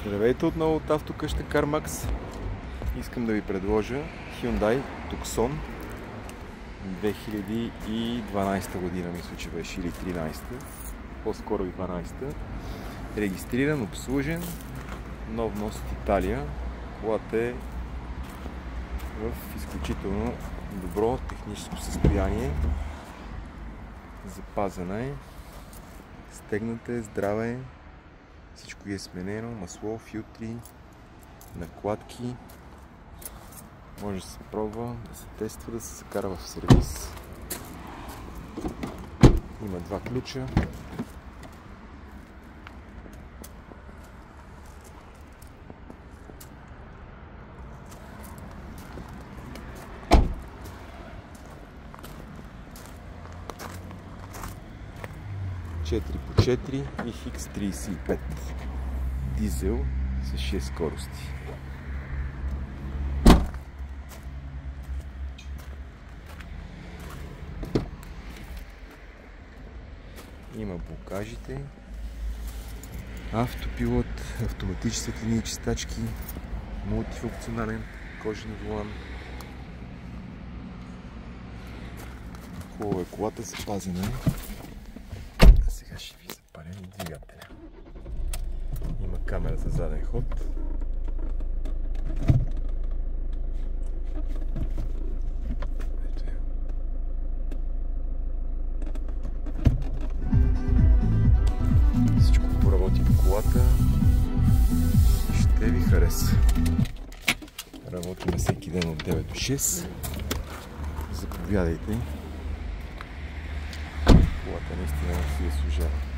Здравейте отново от автокъща CarMax. Искам да ви предложа Hyundai Tucson 2012 година, мисля, че беше, или 13, по-скоро и 12. Регистриран, обслужен, нов внос от Италия. Колата е в изключително добро техническо състояние. Запазена е, стегната е, здрава е. Всичко е сменено, масло, филтри, накладки. Може да се пробва, да се тества, да се закара в сервис. Има два ключа. Четири по 4 и X35 дизел с 6 скорости. Има блокажите, автопилот, автоматични светлини, чистачки, мултифункционален кожен волан. Хубава е колата, запазена е. Сега ще ви запалим двигателя. Има камера за заден ход. Ето я. Всичко поработи по колата. Ще ви хареса. Работим всеки ден от 9 до 6. Заповядайте. Колата наистина си я служава.